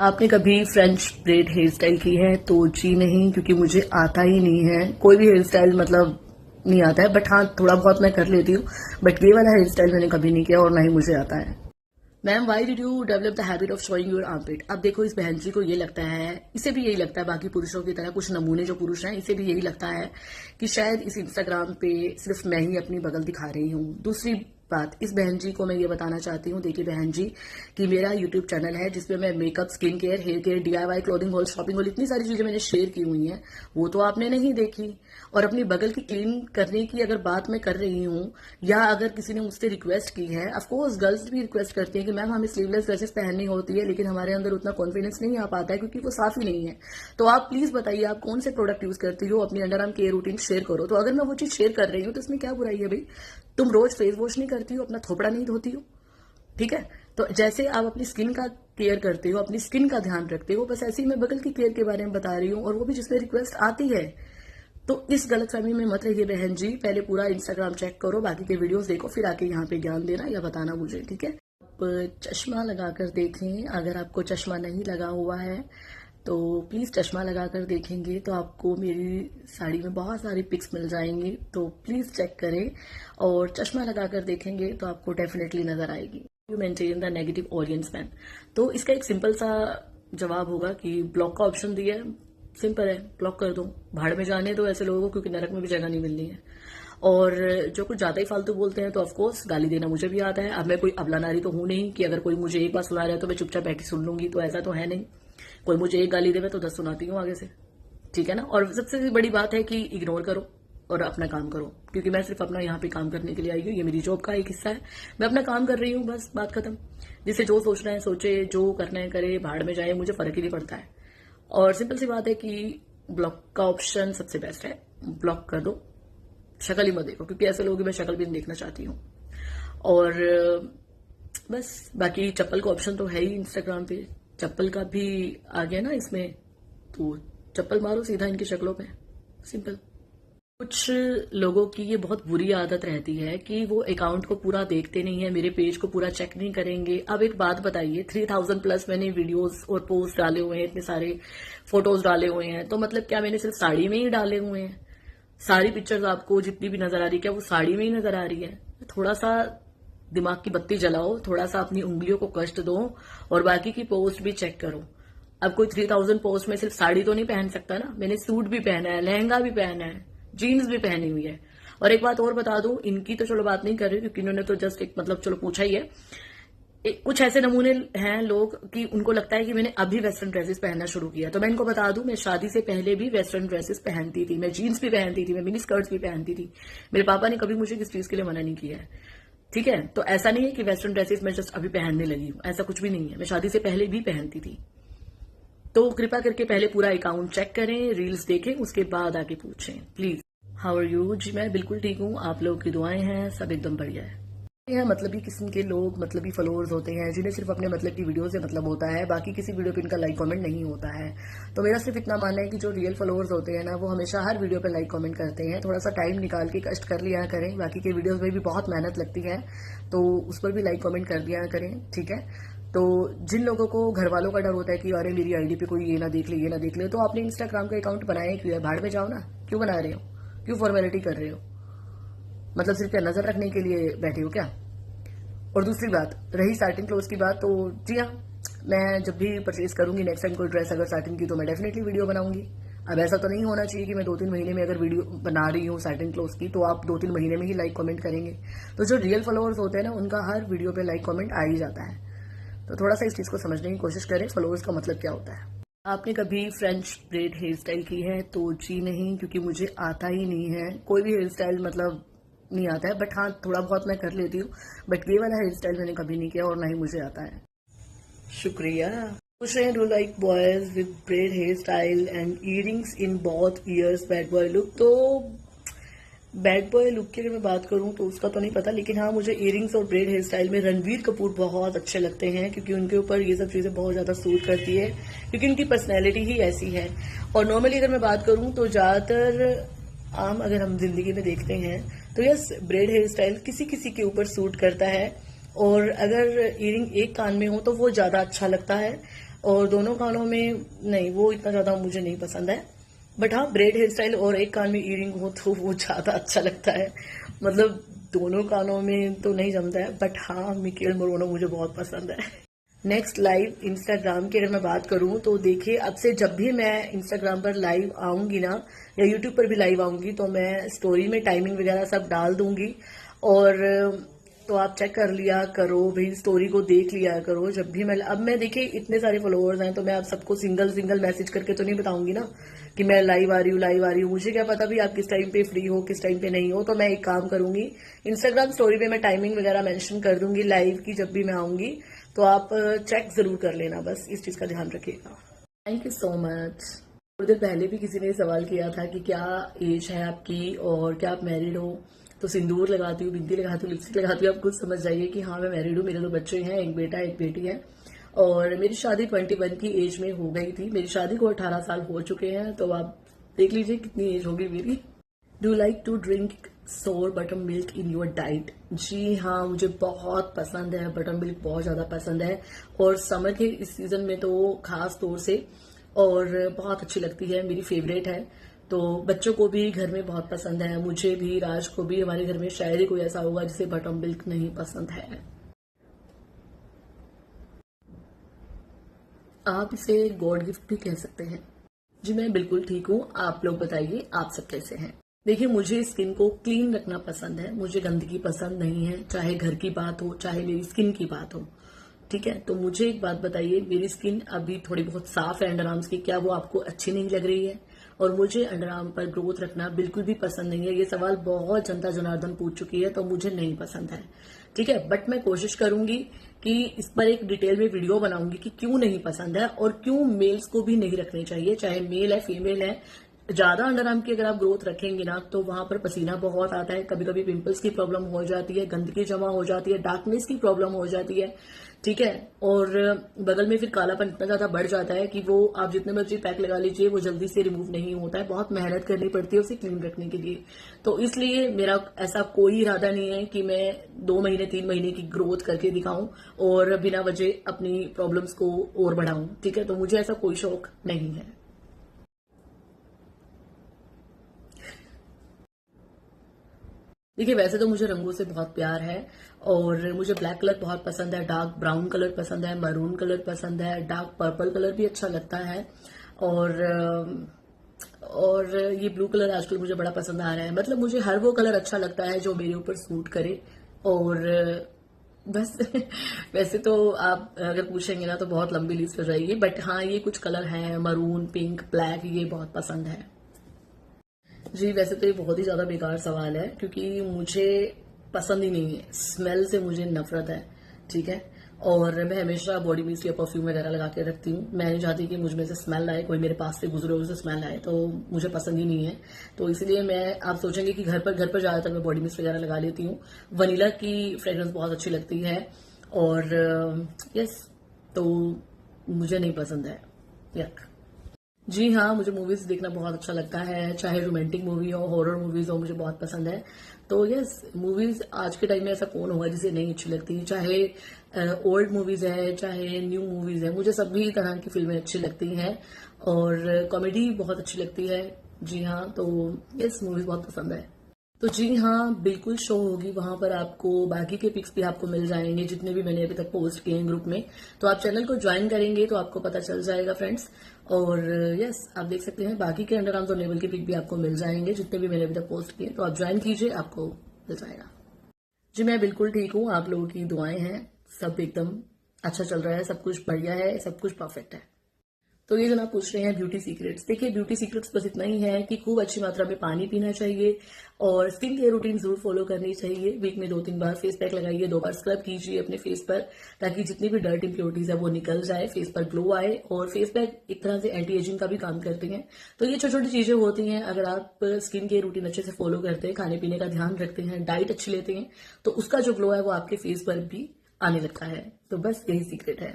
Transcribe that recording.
आपने कभी French bread hair style की है? तो जी नहीं, क्योंकि मुझे आता ही नहीं है। कोई भी हेयर स्टाइल मतलब नहीं आता है, बट हाँ थोड़ा बहुत मैं कर लेती हूँ। बट ये वाला हेयर स्टाइल मैंने कभी नहीं किया और ना ही मुझे आता है। Ma'am, why did you develop the habit of showing your armpit? अब देखो, इस बहन जी को ये लगता है, इसे भी यही लगता है, बाकी पुरुषों की तरह कुछ नमूने जो पुरुष हैं इसे भी यही लगता है कि शायद इस इंस्टाग्राम पे सिर्फ मैं ही अपनी बगल दिखा रही हूँ। दूसरी बात, इस बहन जी को मैं ये बताना चाहती हूँ, देखिए बहन जी, कि मेरा यूट्यूब चैनल है जिसमें मैं makeup, skin care, hair care, DIY, clothing haul, shopping haul, इतनी सारी चीजें मैंने शेयर की हुई हैं, वो तो आपने नहीं देखी। और अपनी बगल की क्लीन करने की अगर बात मैं कर रही हूँ, या अगर किसी ने मुझसे रिक्वेस्ट की है, ऑफकोर्स गर्ल्स भी रिक्वेस्ट करती हैं कि मैम हमें स्लीवलेस ड्रेसेस पहननी होती है, लेकिन हमारे अंदर उतना कॉन्फिडेंस नहीं आ पाता है क्योंकि वो साफ ही नहीं है। तो आप प्लीज बताइए, आप कौन से प्रोडक्ट यूज करती हो? अपनी under arm care routine share करो। तो अगर मैं वो चीज शेयर कर रही हूँ तो इसमें क्या बुराई है भाई? तुम रोज फेस वॉश नहीं करती हो, अपना थोपड़ा नहीं धोती हो, ठीक है? तो जैसे आप अपनी स्किन का केयर करते हो, अपनी स्किन का ध्यान रखते हो, बस ऐसे ही मैं बगल की केयर के बारे में बता रही हूँ, और वो भी जिसमें रिक्वेस्ट आती है। तो इस गलतफहमी में मत रहिए बहन जी। पहले पूरा इंस्टाग्राम चेक करो, बाकी के वीडियोस देखो, फिर आके यहाँ पे ज्ञान देना या बताना मुझे, ठीक है? आप चश्मा लगाकर देखें। अगर आपको चश्मा नहीं लगा हुआ है तो प्लीज चश्मा लगाकर देखेंगे तो आपको मेरी साड़ी में बहुत सारी पिक्स मिल जाएंगी, तो प्लीज चेक करें। और चश्मा लगाकर देखेंगे तो आपको डेफिनेटली नजर आएगी। You maintain the negative audience span. तो इसका एक सिंपल सा जवाब होगा कि ब्लॉक का ऑप्शन दिया है, सिंपल है, ब्लॉक कर दो, भाड़ में जाने दो ऐसे लोगों को, क्योंकि नरक में भी जगह नहीं मिलनी है। और जो कुछ ज्यादा ही फालतू बोलते हैं तो ऑफकोर्स गाली देना मुझे भी आता है। अब मैं कोई अबला नारी तो हूं नहीं कि अगर कोई मुझे एक बार सुना रहा है तो मैं चुपचाप बैठ के सुन लूंगी, तो ऐसा तो है नहीं। कोई मुझे एक गाली देवे तो 10 सुनाती हूँ आगे से, ठीक है ना? और सबसे बड़ी बात है कि इग्नोर करो और अपना काम करो, क्योंकि मैं सिर्फ अपना यहाँ पे काम करने के लिए आई हूँ, ये मेरी जॉब का एक हिस्सा है, मैं अपना काम कर रही हूँ, बस बात खत्म। जिसे जो सोचना है सोचे, जो करना है करे, भाड़ में जाए, मुझे फर्क ही नहीं पड़ता है। और सिंपल सी बात है कि ब्लॉक का ऑप्शन सबसे बेस्ट है, ब्लॉक कर दो, शक्ल ही मत देखो, क्योंकि ऐसे लोग मैं शक्ल भी नहीं देखना चाहती हूँ। और बस बाकी चप्पल का ऑप्शन तो है ही इंस्टाग्राम पे, चप्पल का भी आ गया ना इसमें, तो चप्पल मारो सीधा इनकी शक्लों पे, सिंपल। कुछ लोगों की ये बहुत बुरी आदत रहती है कि वो अकाउंट को पूरा देखते नहीं है, मेरे पेज को पूरा चेक नहीं करेंगे। अब एक बात बताइए, 3000 प्लस मैंने वीडियोस और पोस्ट डाले हुए हैं, इतने सारे फोटोज डाले हुए हैं, तो मतलब क्या मैंने सिर्फ साड़ी में ही डाले हुए हैं? सारी पिक्चर्स आपको जितनी भी नजर आ रही है, क्या वो साड़ी में ही नजर आ रही है? थोड़ा सा दिमाग की बत्ती जलाओ, थोड़ा सा अपनी उंगलियों को कष्ट दो, और बाकी की पोस्ट भी चेक करो। अब कोई 3000 पोस्ट में सिर्फ साड़ी तो नहीं पहन सकता ना, मैंने सूट भी पहना है, लहंगा भी पहना है, जीन्स भी पहनी हुई है। और एक बात और बता दूं, इनकी तो चलो बात नहीं कर रही क्योंकि इन्होंने तो जस्ट एक मतलब चलो पूछा ही है। कुछ ऐसे नमूने हैं लोग कि उनको लगता है कि मैंने अभी वेस्टर्न ड्रेसेस पहनना शुरू किया, तो मैं इनको बता दूं, मैं शादी से पहले भी वेस्टर्न ड्रेसेस पहनती थी, मैं जीन्स भी पहनती थी, मैं मिनी स्कर्ट्स भी पहनती थी। मेरे पापा ने कभी मुझे किस चीज के लिए मना नहीं किया है, ठीक है? तो ऐसा नहीं है कि वेस्टर्न ड्रेसेस मैं जस्ट अभी पहनने लगी हूं, ऐसा कुछ भी नहीं है, मैं शादी से पहले भी पहनती थी। तो कृपया करके पहले पूरा अकाउंट चेक करें, रील्स देखें, उसके बाद आके पूछें प्लीज। How are you? जी मैं बिल्कुल ठीक हूँ, आप लोगों की दुआएं हैं, सब एकदम बढ़िया है। यह मतलबी किस्म के लोग, मतलबी फॉलोअर्स होते हैं जिन्हें सिर्फ अपने मतलब की वीडियो से मतलब होता है, बाकी किसी वीडियो पे इनका लाइक कमेंट नहीं होता है। तो मेरा सिर्फ इतना मानना है कि जो रियल फॉलोअर्स होते हैं ना, वो हमेशा हर वीडियो पे लाइक कमेंट करते हैं। थोड़ा सा टाइम निकाल के कष्ट कर लिया करें, बाकी के वीडियोस में भी बहुत मेहनत लगती है, तो उस पर भी लाइक कमेंट कर दिया करें, ठीक है? तो जिन लोगों को घर वालों का डर होता है कि अरे मेरी आईडी पे कोई ये ना देख ले, ये ना देख ले, तो आपने इंस्टाग्राम का अकाउंट बनाया क्यों है? भाड़ में जाओ ना, क्यों बना रहे हो? क्यों फॉर्मेलिटी कर रहे हो? मतलब सिर्फ क्या नजर रखने के लिए बैठे हो क्या? और दूसरी बात, रही साटिन क्लोथ की बात, तो जी हाँ, मैं जब भी परचेज करूंगी नेक्स्ट टाइम कोई ड्रेस अगर साटिन की, तो मैं डेफिनेटली वीडियो बनाऊंगी। अब ऐसा तो नहीं होना चाहिए कि मैं 2-3 महीने में अगर वीडियो बना रही हूँ साटिन क्लोथ की, तो आप 2-3 महीने में ही लाइक कमेंट करेंगे। तो जो रियल फॉलोअर्स होते हैं ना, उनका हर वीडियो पे लाइक कमेंट आ ही जाता है। तो थोड़ा सा इस चीज को समझने की कोशिश करें, फॉलोअर्स का मतलब क्या होता है। आपने कभी फ्रेंच ब्रेड हेयर स्टाइल की है? तो जी नहीं, क्योंकि मुझे आता ही नहीं है। कोई भी हेयर स्टाइल मतलब नहीं आता है, बट हाँ थोड़ा बहुत मैं कर लेती हूँ। बट ये वाला हेयर स्टाइल मैंने कभी नहीं किया और ना ही मुझे आता है। शुक्रिया। पूछ रहे हैं, do like boys with braid hair style and earrings in both ears bad boy look? तो बैड बॉय लुक की अगर मैं बात करूं तो उसका तो नहीं पता, लेकिन हाँ मुझे इयरिंग्स और ब्रेड हेयर स्टाइल में रणवीर कपूर बहुत अच्छे लगते हैं, क्योंकि उनके ऊपर ये सब चीजें बहुत ज्यादा सूट करती है, क्योंकि उनकी पर्सनैलिटी ही ऐसी है। और नॉर्मली अगर मैं बात करूं तो ज्यादातर आम अगर हम जिंदगी में देखते हैं तो यस, ब्रेड हेयर स्टाइल किसी किसी के ऊपर सूट करता है, और अगर इयरिंग एक कान में हो तो वो ज्यादा अच्छा लगता है। और दोनों कानों में नहीं, वो इतना ज्यादा मुझे नहीं पसंद है। बट हाँ, ब्रेड हेयर स्टाइल और एक कान में ईयरिंग हो तो वो ज्यादा अच्छा लगता है। मतलब दोनों कानों में तो नहीं जमता है, बट हाँ, मिकेल मोरोनो मुझे बहुत पसंद है। नेक्स्ट लाइव इंस्टाग्राम की अगर मैं बात करूं तो देखिए, अब से जब भी मैं इंस्टाग्राम पर लाइव आऊंगी ना, या यूट्यूब पर भी लाइव आऊंगी, तो मैं स्टोरी में टाइमिंग वगैरह सब डाल दूंगी। और तो आप चेक कर लिया करो भाई, स्टोरी को देख लिया करो। जब भी मैं देखिए इतने सारे फॉलोअर्स हैं, तो मैं आप सबको सिंगल सिंगल मैसेज करके तो नहीं बताऊंगी ना कि मैं लाइव आ रही हूँ। मुझे क्या पता भी आप किस टाइम पे फ्री हो, किस टाइम पे नहीं हो। तो मैं एक काम करूंगी, इंस्टाग्राम स्टोरी पे मैं टाइमिंग वगैरह मेंशन कर दूंगी लाइव की जब भी मैं आऊंगी। तो आप चेक जरूर कर लेना, बस इस चीज का ध्यान रखिएगा। Thank you so much. थोड़ी देर पहले भी किसी ने सवाल किया था कि क्या एज है आपकी और क्या आप मैरिड हो। तो सिंदूर लगाती हूँ, बिंदी लगाती हूँ, लिपस्टिक लगाती हूँ, आप खुद समझ जाइए कि हाँ मैं मैरिड हूँ। मेरे 2 बच्चे हैं, एक बेटा एक बेटी है। और मेरी शादी 21 की एज में हो गई थी। मेरी शादी को 18 साल हो चुके हैं, तो आप देख लीजिए कितनी एज होगी मेरी। Do like to drink sour buttermilk in your diet? जी हाँ, मुझे बहुत पसंद है, बटर मिल्क बहुत ज्यादा पसंद है। और समर के इस सीजन में तो खास तौर से, और बहुत अच्छी लगती है, मेरी फेवरेट है। तो बच्चों को भी घर में बहुत पसंद है, मुझे भी, राज को भी। हमारे घर में शायद ही कोई ऐसा होगा जिसे बटर मिल्क नहीं पसंद है। आप इसे गॉड गिफ्ट भी कह सकते हैं। जी मैं बिल्कुल ठीक हूँ, आप लोग बताइए आप सब कैसे हैं। देखिए, मुझे स्किन को क्लीन रखना पसंद है, मुझे गंदगी पसंद नहीं है, चाहे घर की बात हो चाहे मेरी स्किन की बात हो। ठीक है, तो मुझे एक बात बताइए, मेरी स्किन अभी थोड़ी बहुत साफ है अंडर आर्म्स की, क्या वो आपको अच्छी नहीं लग रही है? और मुझे अंडर आर्म पर ग्रोथ रखना बिल्कुल भी पसंद नहीं है। ये सवाल बहुत जनता जनार्दन पूछ चुकी है, तो मुझे नहीं पसंद है। ठीक है, बट मैं कोशिश करूंगी कि इस पर एक डिटेल में वीडियो बनाऊंगी कि क्यों नहीं पसंद है और क्यों मेल्स को भी नहीं रखनी चाहिए, चाहे मेल है फीमेल है। ज्यादा अंडर आर्म की अगर आप ग्रोथ रखेंगे ना, तो वहां पर पसीना बहुत आता है, कभी कभी पिंपल्स की प्रॉब्लम हो जाती है, गंदगी जमा हो जाती है, डार्कनेस की प्रॉब्लम हो जाती है। ठीक है, और बगल में फिर कालापन इतना ज्यादा बढ़ जाता है कि वो आप जितने मर्जी पैक लगा लीजिए, वो जल्दी से रिमूव नहीं होता है, बहुत मेहनत करनी पड़ती है उसे क्लीन रखने के लिए। तो इसलिए मेरा ऐसा कोई इरादा नहीं है कि मैं 2 महीने 3 महीने की ग्रोथ करके दिखाऊं और बिना वजह अपनी प्रॉब्लम्स को और बढ़ाऊं। ठीक है, तो मुझे ऐसा कोई शौक नहीं है। देखिए, वैसे तो मुझे रंगों से बहुत प्यार है और मुझे ब्लैक कलर बहुत पसंद है, डार्क ब्राउन कलर पसंद है, मरून कलर पसंद है, डार्क पर्पल कलर भी अच्छा लगता है। और और ये ब्लू कलर आजकल मुझे बड़ा पसंद आ रहा है। मतलब मुझे हर वो कलर अच्छा लगता है जो मेरे ऊपर सूट करे। और बस वैसे तो आप अगर पूछेंगे ना तो बहुत लंबी लिस्ट हो जाएगी, बट हाँ, ये कुछ कलर हैं, मरून, पिंक, ब्लैक, ये बहुत पसंद है। जी वैसे तो ये बहुत ही ज्यादा बेकार सवाल है, क्योंकि मुझे पसंद ही नहीं है, स्मेल से मुझे नफरत है। ठीक है, और मैं हमेशा बॉडी मिस्ट या परफ्यूम वगैरह लगा के रखती हूँ। मैं नहीं चाहती कि मुझ में से स्मेल आए, कोई मेरे पास से गुजरे उसे स्मेल आए, तो मुझे पसंद ही नहीं है। तो इसलिए मैं, आप सोचेंगे कि घर पर ज्यादातर मैं बॉडी मिस्ट वगैरह लगा लेती हूँ। वनीला की फ्रेग्रेंस बहुत अच्छी लगती है। और यस, तो मुझे नहीं पसंद है, यक। जी हाँ, मुझे मूवीज देखना बहुत अच्छा लगता है, चाहे रोमांटिक मूवी हो, हॉरर मूवीज हो, मुझे बहुत पसंद है। तो यस, मूवीज आज के टाइम में ऐसा कौन होगा जिसे नहीं अच्छी लगती, चाहे ओल्ड मूवीज है चाहे न्यू मूवीज है, मुझे सभी तरह की फिल्में अच्छी लगती हैं। और कॉमेडी बहुत अच्छी लगती है। जी हाँ, तो यस, मूवीज बहुत पसंद है। तो जी हाँ, बिल्कुल शो होगी वहां पर, आपको बाकी के पिक्स भी आपको मिल जाएंगे जितने भी मैंने अभी तक पोस्ट किए हैं ग्रुप में। तो आप चैनल को ज्वाइन करेंगे तो आपको पता चल जाएगा फ्रेंड्स। और यस, आप देख सकते हैं बाकी के अंडर आर्म्स और नेवल के पिक भी आपको मिल जाएंगे जितने भी मैंने अभी तक पोस्ट किए। तो आप ज्वाइन कीजिए, आपको मिल जाएगा। जी मैं बिल्कुल ठीक हूँ, आप लोगों की दुआएं हैं, सब एकदम अच्छा चल रहा है, सब कुछ बढ़िया है, सब कुछ परफेक्ट है। तो ये जनाब पूछ रहे हैं ब्यूटी सीक्रेट्स। देखिए, ब्यूटी सीक्रेट्स बस इतना ही है कि खूब अच्छी मात्रा में पानी पीना चाहिए और स्किन केयर रूटीन जरूर फॉलो करनी चाहिए। वीक में 2-3 बार फेस पैक लगाइए, 2 बार स्क्रब कीजिए अपने फेस पर, ताकि जितनी भी डर्ट इंप्योरिटीज है वो निकल जाए, फेस पर ग्लो आए। और फेस पैक एक तरह से एंटी एजिंग का भी काम करते हैं। तो ये छोटी छोटी चीजें होती हैं, अगर आप स्किन केयर रूटीन अच्छे से फॉलो करते हैं, खाने पीने का ध्यान रखते हैं, डाइट अच्छी लेते हैं, तो उसका जो ग्लो है वो आपके फेस पर भी आने लगता है। तो बस यही सीक्रेट है।